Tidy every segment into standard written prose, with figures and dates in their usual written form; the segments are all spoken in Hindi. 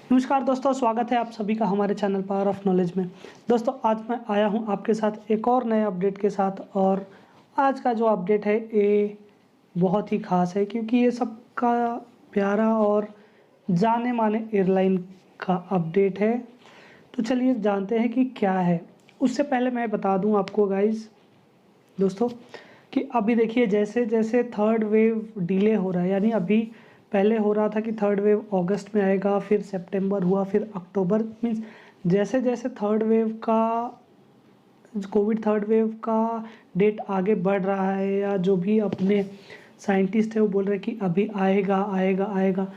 नमस्कार दोस्तों, स्वागत है आप सभी का हमारे चैनल पावर ऑफ नॉलेज में। दोस्तों आज मैं आया हूं आपके साथ एक और नए अपडेट के साथ। और आज का जो अपडेट है ये बहुत ही ख़ास है क्योंकि ये सबका प्यारा और जाने माने एयरलाइन का अपडेट है। तो चलिए जानते हैं कि क्या है। उससे पहले मैं बता दूं आपको गाइस दोस्तों कि अभी देखिए जैसे जैसे थर्ड वेव डिले हो रहा है, यानी अभी पहले हो रहा था कि थर्ड वेव अगस्त में आएगा, फिर सितंबर हुआ, फिर अक्टूबर। मीन्स जैसे जैसे थर्ड वेव का कोविड थर्ड वेव का डेट आगे बढ़ रहा है, या जो भी अपने साइंटिस्ट है वो बोल रहे हैं कि अभी आएगा आएगा आएगा,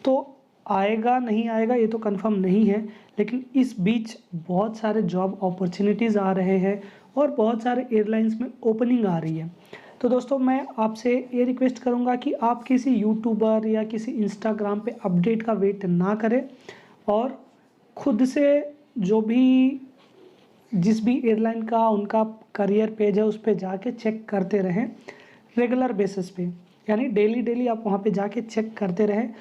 तो आएगा नहीं आएगा ये तो कंफर्म नहीं है। लेकिन इस बीच बहुत सारे जॉब अपॉर्चुनिटीज़ आ रहे हैं और बहुत सारे एयरलाइंस में ओपनिंग आ रही है। तो दोस्तों मैं आपसे ये रिक्वेस्ट करूंगा कि आप किसी यूट्यूबर या किसी इंस्टाग्राम पे अपडेट का वेट ना करें और खुद से जो भी जिस भी एयरलाइन का उनका करियर पेज है उस पर जाके चेक करते रहें रेगुलर बेसिस पे, यानी डेली डेली आप वहाँ पे जाके चेक करते रहें।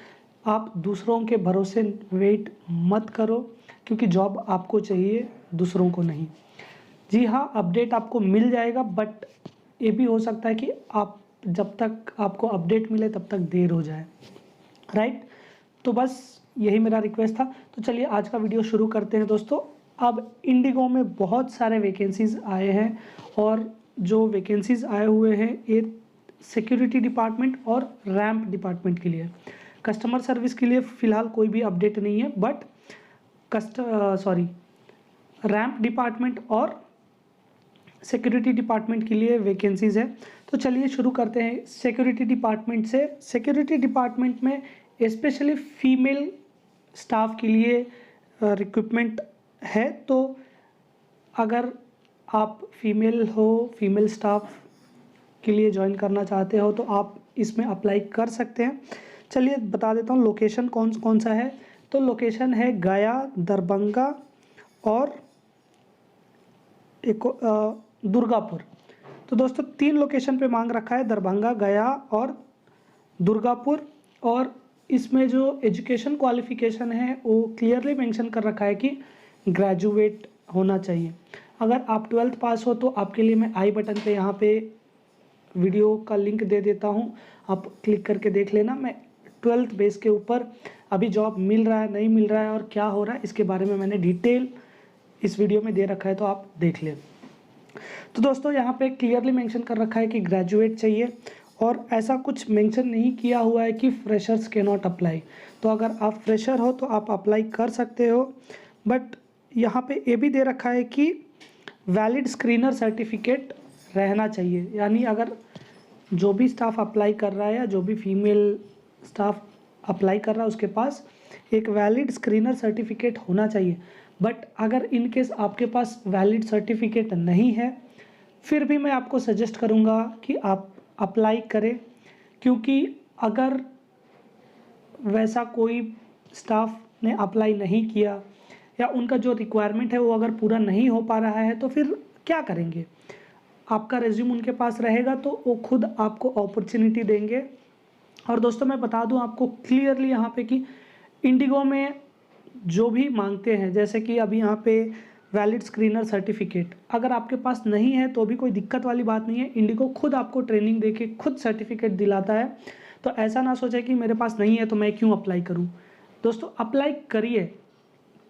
आप दूसरों के भरोसे वेट मत करो क्योंकि जॉब आपको चाहिए, दूसरों को नहीं। जी हाँ, अपडेट आपको मिल जाएगा, बट ये भी हो सकता है कि आप जब तक आपको अपडेट मिले तब तक देर हो जाए, राइट। तो बस यही मेरा रिक्वेस्ट था। तो चलिए आज का वीडियो शुरू करते हैं दोस्तों। अब इंडिगो में बहुत सारे वैकेंसीज़ आए हैं और जो वैकेंसीज़ आए हुए हैं ये सिक्योरिटी डिपार्टमेंट और रैंप डिपार्टमेंट के लिए। कस्टमर सर्विस के लिए फ़िलहाल कोई भी अपडेट नहीं है, बट रैंप डिपार्टमेंट और सिक्योरिटी डिपार्टमेंट के लिए वैकेंसीज़ है। तो चलिए शुरू करते हैं सिक्योरिटी डिपार्टमेंट से। सिक्योरिटी डिपार्टमेंट में स्पेशली फीमेल स्टाफ के लिए रिक्रूटमेंट है। तो अगर आप फीमेल स्टाफ के लिए ज्वाइन करना चाहते हो तो आप इसमें अप्लाई कर सकते हैं। चलिए बता देता हूँ लोकेशन कौन कौन सा है। तो लोकेशन है गया, दरभंगा और एक दुर्गापुर। तो दोस्तों 3 लोकेशन पे मांग रखा है, दरभंगा, गया और दुर्गापुर। और इसमें जो एजुकेशन क्वालिफ़िकेशन है वो क्लियरली मेंशन कर रखा है कि ग्रेजुएट होना चाहिए। अगर आप 12th पास हो तो आपके लिए मैं आई बटन पे यहाँ पे वीडियो का लिंक दे देता हूँ, आप क्लिक करके देख लेना। मैं 12th बेस के ऊपर अभी जॉब मिल रहा है नहीं मिल रहा है और क्या हो रहा है इसके बारे में मैंने डिटेल इस वीडियो में दे रखा है, तो आप देख लें। तो दोस्तों यहाँ पे क्लियरली मेंशन कर रखा है कि ग्रेजुएट चाहिए और ऐसा कुछ मेंशन नहीं किया हुआ है कि फ्रेशर्स के नॉट अप्लाई। तो अगर आप फ्रेशर हो तो आप अप्लाई कर सकते हो, बट यहाँ पे ये भी दे रखा है कि वैलिड स्क्रीनर सर्टिफिकेट रहना चाहिए। यानी अगर जो भी स्टाफ अप्लाई कर रहा है या जो भी फीमेल स्टाफ अप्लाई कर रहा है उसके पास एक वैलिड स्क्रीनर सर्टिफिकेट होना चाहिए। बट अगर इन केस आपके पास वैलिड सर्टिफिकेट नहीं है फिर भी मैं आपको सजेस्ट करूँगा कि आप अप्लाई करें, क्योंकि अगर वैसा कोई स्टाफ ने अप्लाई नहीं किया या उनका जो रिक्वायरमेंट है वो अगर पूरा नहीं हो पा रहा है तो फिर क्या करेंगे। आपका रेज्यूम उनके पास रहेगा तो वो खुद आपको अपॉर्चुनिटी देंगे। और दोस्तों मैं बता दूं आपको क्लियरली यहाँ पे कि इंडिगो में जो भी मांगते हैं, जैसे कि अभी यहाँ पे वैलिड स्क्रीनर सर्टिफिकेट अगर आपके पास नहीं है तो भी कोई दिक्कत वाली बात नहीं है। इंडिगो खुद आपको ट्रेनिंग देके खुद सर्टिफिकेट दिलाता है। तो ऐसा ना सोचे कि मेरे पास नहीं है तो मैं क्यों अप्लाई करूँ। दोस्तों अप्लाई करिए,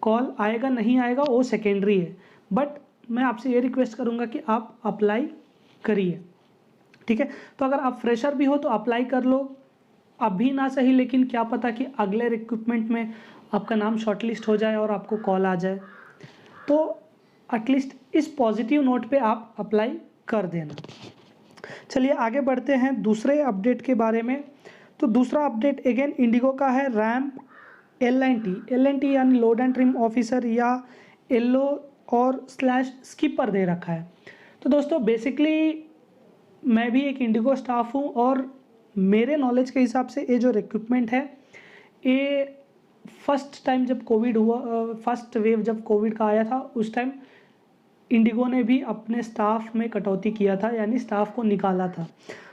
कॉल आएगा नहीं आएगा वो सेकेंडरी है, बट मैं आपसे ये रिक्वेस्ट करूँगा कि आप अप्लाई करिए, ठीक है। तो अगर आप फ्रेशर भी हो तो अप्लाई कर लो, अभी ना सही लेकिन क्या पता कि अगले रिक्रूटमेंट में आपका नाम शॉर्टलिस्ट हो जाए और आपको कॉल आ जाए। तो एटलीस्ट इस पॉजिटिव नोट पे आप अप्लाई कर देना। चलिए आगे बढ़ते हैं दूसरे अपडेट के बारे में। तो दूसरा अपडेट अगेन इंडिगो का है, रैंप एल&टी यानी लोड एंड ट्रिम ऑफिसर या एलओ और /स्किपर दे रखा है। तो दोस्तों बेसिकली मैं भी एक इंडिगो स्टाफ हूँ और मेरे नॉलेज के हिसाब से ये जो रिक्रूटमेंट है ये फर्स्ट टाइम जब कोविड हुआ, फर्स्ट वेव जब कोविड का आया था उस टाइम इंडिगो ने भी अपने स्टाफ में कटौती किया था, यानी स्टाफ को निकाला था।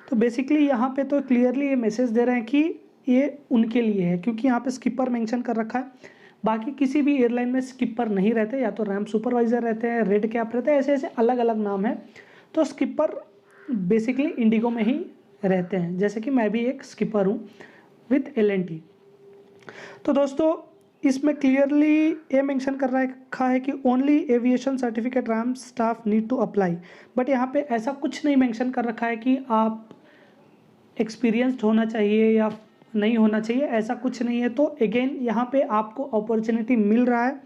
तो बेसिकली यहाँ पे तो क्लियरली ये मैसेज दे रहे हैं कि ये उनके लिए है, क्योंकि यहाँ पे स्किपर मेंशन कर रखा है। बाकी किसी भी एयरलाइन में स्किपर नहीं रहते, या तो रैंप सुपरवाइज़र रहते हैं, रेड कैप रहते हैं, ऐसे ऐसे अलग अलग नाम है। तो स्किपर बेसिकली इंडिगो में ही रहते हैं, जैसे कि मैं भी एक स्किपर हूँ विथ LNT। तो दोस्तों इसमें क्लियरली ये मेंशन कर रखा है कि only aviation certificate ramp staff need to apply, but यहाँ पे ऐसा कुछ नहीं मेंशन कर रखा है कि आप एक्सपीरियंस्ड होना चाहिए या नहीं होना चाहिए, ऐसा कुछ नहीं है। तो अगेन यहाँ पे आपको अपॉर्चुनिटी मिल रहा है।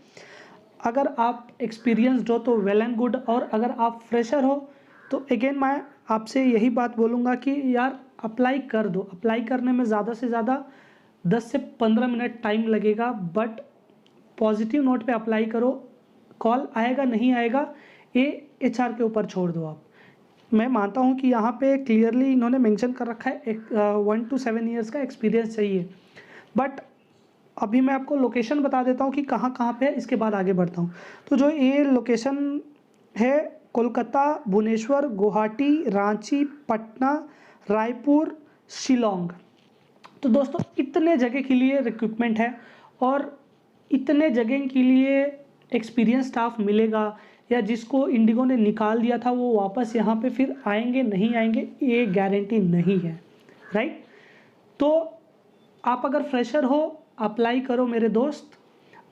अगर आप एक्सपीरियंस्ड हो तो वेल एंड गुड, और अगर आप फ्रेशर हो तो अगेन मैं आपसे यही बात बोलूँगा कि यार अप्लाई कर दो। अप्लाई करने में ज़्यादा से ज़्यादा 10 से 15 मिनट टाइम लगेगा, बट पॉजिटिव नोट पे अप्लाई करो। कॉल आएगा नहीं आएगा ये HR के ऊपर छोड़ दो आप। मैं मानता हूँ कि यहाँ पे क्लियरली इन्होंने मेंशन कर रखा है 1 to 7 ईयर्स का एक्सपीरियंस चाहिए, बट अभी मैं आपको लोकेशन बता देता हूँ कि कहाँ कहाँ पे है, इसके बाद आगे बढ़ता हूँ। तो जो ये लोकेशन है कोलकाता, भुवनेश्वर, गुवाहाटी, रांची, पटना, रायपुर, शिलोंग। तो दोस्तों इतने जगह के लिए रिक्रूटमेंट है, और इतने जगह के लिए एक्सपीरियंस स्टाफ मिलेगा, या जिसको इंडिगो ने निकाल दिया था वो वापस यहाँ पे फिर आएंगे नहीं आएंगे ये गारंटी नहीं है, राइट। तो आप अगर फ्रेशर हो अप्लाई करो मेरे दोस्त।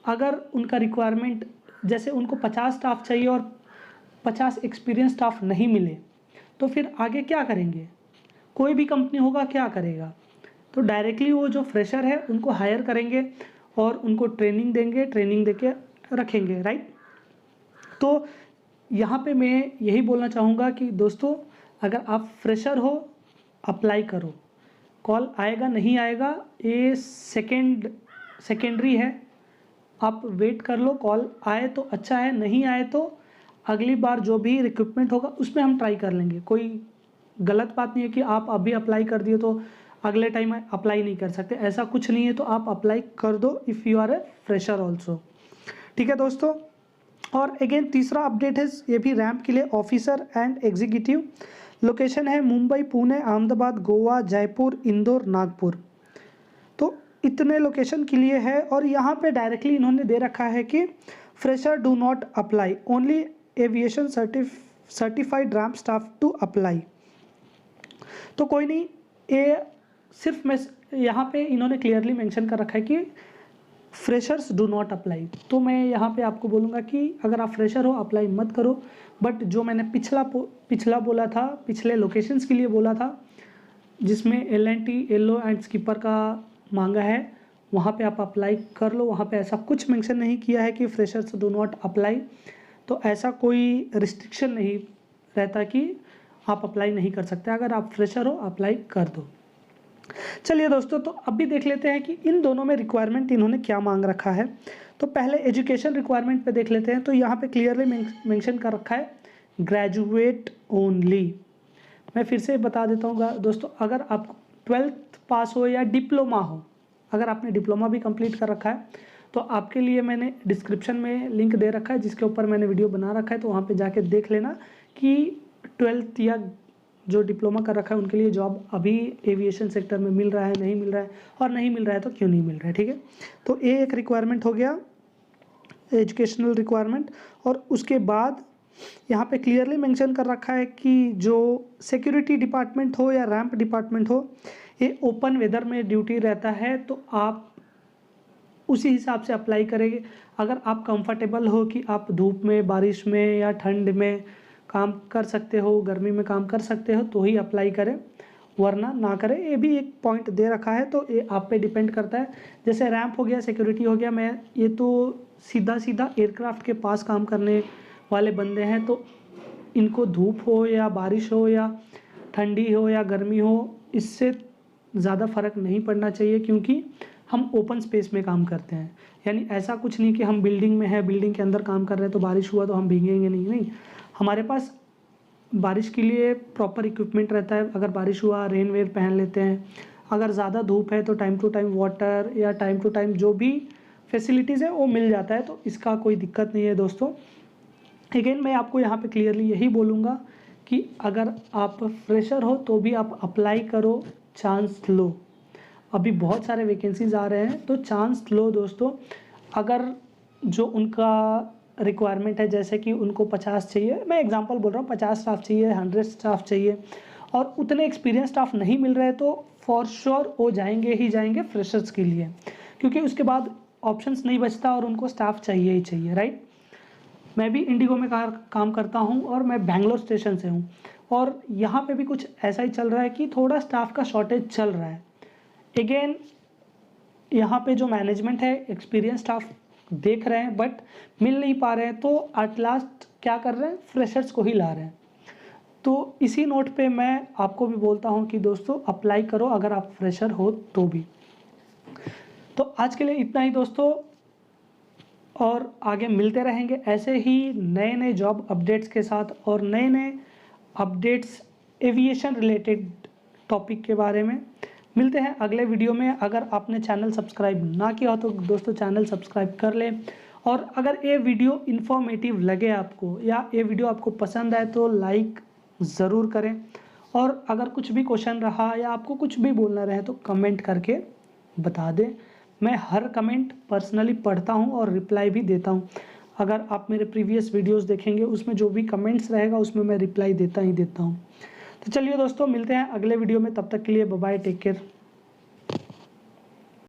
अगर उनका रिक्वायरमेंट जैसे उनको 50 स्टाफ चाहिए और 50 एक्सपीरियंस स्टाफ नहीं मिले, तो फिर आगे क्या करेंगे? कोई भी कंपनी होगा क्या करेगा? तो डायरेक्टली वो जो फ्रेशर है उनको हायर करेंगे और उनको ट्रेनिंग देंगे, ट्रेनिंग देके रखेंगे, राइट। तो यहाँ पे मैं यही बोलना चाहूँगा कि दोस्तों अगर आप फ्रेशर हो अप्लाई करो। कॉल आएगा नहीं आएगा ये सेकेंडरी है, आप वेट कर लो। कॉल आए तो अच्छा है, नहीं आए तो अगली बार जो भी रिक्रूटमेंट होगा उसमें हम ट्राई कर लेंगे। कोई गलत बात नहीं है कि आप अभी अप्लाई कर दिए तो अगले टाइम अप्लाई नहीं कर सकते, ऐसा कुछ नहीं है। तो आप अप्लाई कर दो if you are a fresher also, ठीक है दोस्तों। और अगेन तीसरा अपडेट है, ये भी रैंप के लिए ऑफिसर एंड एग्जीक्यूटिव। लोकेशन है मुंबई, पुणे, अहमदाबाद, गोवा, जयपुर, इंदौर, नागपुर। तो इतने लोकेशन के लिए है, और यहाँ पे डायरेक्टली इन्होंने दे रखा है कि fresher do not apply, only aviation certified ramp staff to apply. तो कोई नहीं, ये सिर्फ मैं यहाँ पे इन्होंने क्लियरली मेंशन कर रखा है कि फ्रेशर्स डू नॉट अप्लाई। तो मैं यहाँ पे आपको बोलूँगा कि अगर आप फ्रेशर हो अप्लाई मत करो। बट जो मैंने पिछला बोला था, पिछले लोकेशंस के लिए बोला था जिसमें LNT, येलो एंड स्किपर का मांगा है, वहाँ पे आप अप्लाई कर लो। वहाँ पे ऐसा कुछ मेंशन नहीं किया है कि फ्रेशर्स डू नॉट अप्लाई। तो ऐसा कोई रिस्ट्रिक्शन नहीं रहता कि आप अप्लाई नहीं कर सकते। अगर आप फ्रेशर हो अप्लाई कर दो। चलिए दोस्तों, तो अभी देख लेते हैं कि इन दोनों में रिक्वायरमेंट इन्होंने क्या मांग रखा है। तो पहले एजुकेशन रिक्वायरमेंट पे देख लेते हैं। तो यहाँ पे क्लियरली मेंशन कर रखा है ग्रेजुएट ओनली। मैं फिर से बता देता हूँ दोस्तों, अगर आप 12th पास हो या डिप्लोमा हो, अगर आपने डिप्लोमा भी कंप्लीट कर रखा है तो आपके लिए मैंने डिस्क्रिप्शन में लिंक दे रखा है जिसके ऊपर मैंने वीडियो बना रखा है। तो वहाँ पे जाके देख लेना कि 12th या जो डिप्लोमा कर रखा है उनके लिए जॉब अभी एविएशन सेक्टर में मिल रहा है, नहीं मिल रहा है, और नहीं मिल रहा है तो क्यों नहीं मिल रहा है, ठीक है। तो ये एक रिक्वायरमेंट हो गया, एजुकेशनल रिक्वायरमेंट। और उसके बाद यहाँ पे क्लियरली मेंशन कर रखा है कि जो सिक्योरिटी डिपार्टमेंट हो या रैंप डिपार्टमेंट हो, ये ओपन वेदर में ड्यूटी रहता है। तो आप उसी हिसाब से अप्लाई करेंगे। अगर आप कंफर्टेबल हो कि आप धूप में, बारिश में या ठंड में काम कर सकते हो, गर्मी में काम कर सकते हो, तो ही अप्लाई करें, वरना ना करें। ये भी एक पॉइंट दे रखा है, तो ये आप पे डिपेंड करता है। जैसे रैंप हो गया, सिक्योरिटी हो गया, मैं ये तो सीधा एयरक्राफ्ट के पास काम करने वाले बंदे हैं। तो इनको धूप हो या बारिश हो या ठंडी हो या गर्मी हो, इससे ज़्यादा फ़र्क नहीं पड़ना चाहिए, क्योंकि हम ओपन स्पेस में काम करते हैं। यानी ऐसा कुछ नहीं कि हम बिल्डिंग में हैं, बिल्डिंग के अंदर काम कर रहे हैं तो बारिश हुआ तो हम भीगेंगे नहीं। हमारे पास बारिश के लिए प्रॉपर इक्विपमेंट रहता है। अगर बारिश हुआ रेन वेयर पहन लेते हैं। अगर ज़्यादा धूप है तो टाइम टू टाइम वाटर या टाइम टू टाइम जो भी फैसिलिटीज़ है वो मिल जाता है। तो इसका कोई दिक्कत नहीं है दोस्तों। अगेन मैं आपको यहाँ पे क्लियरली यही बोलूँगा कि अगर आप फ्रेशर हो तो भी आप अप्लाई करो, चांस लो। अभी बहुत सारे वैकेंसीज आ रहे हैं तो चांस लो दोस्तों। अगर जो उनका रिक्वायरमेंट है, जैसे कि उनको 50 चाहिए, मैं एग्जांपल बोल रहा हूँ, 50 स्टाफ चाहिए, 100 स्टाफ चाहिए और उतने एक्सपीरियंस स्टाफ नहीं मिल रहे, तो फॉर श्योर वो जाएंगे ही जाएंगे फ्रेशर्स के लिए, क्योंकि उसके बाद ऑप्शंस नहीं बचता और उनको स्टाफ चाहिए ही चाहिए, राइट। मैं भी इंडिगो में काम करता हूँ और मैं बेंगलोर स्टेशन से हूँ, और यहाँ पे भी कुछ ऐसा ही चल रहा है कि थोड़ा स्टाफ का शॉर्टेज चल रहा है। अगेन यहाँ पे जो मैनेजमेंट है एक्सपीरियंस स्टाफ देख रहे हैं बट मिल नहीं पा रहे हैं, तो एट लास्ट क्या कर रहे हैं, फ्रेशर्स को ही ला रहे हैं। तो इसी नोट पे मैं आपको भी बोलता हूँ कि दोस्तों अप्लाई करो अगर आप फ्रेशर हो तो भी। तो आज के लिए इतना ही दोस्तों, और आगे मिलते रहेंगे ऐसे ही नए नए जॉब अपडेट्स के साथ और नए नए अपडेट्स एविएशन रिलेटेड टॉपिक के बारे में। मिलते हैं अगले वीडियो में। अगर आपने चैनल सब्सक्राइब ना किया हो तो दोस्तों चैनल सब्सक्राइब कर लें, और अगर ये वीडियो इन्फॉर्मेटिव लगे आपको या ये वीडियो आपको पसंद आए तो लाइक ज़रूर करें, और अगर कुछ भी क्वेश्चन रहा या आपको कुछ भी बोलना रहे तो कमेंट करके बता दें। मैं हर कमेंट पर्सनली पढ़ता हूं और रिप्लाई भी देता हूं। अगर आप मेरे प्रीवियस वीडियोस देखेंगे उसमें जो भी कमेंट्स रहेगा उसमें मैं रिप्लाई देता ही देता हूं। तो चलिए दोस्तों मिलते हैं अगले वीडियो में, तब तक के लिए बाय बाय, टेक केयर।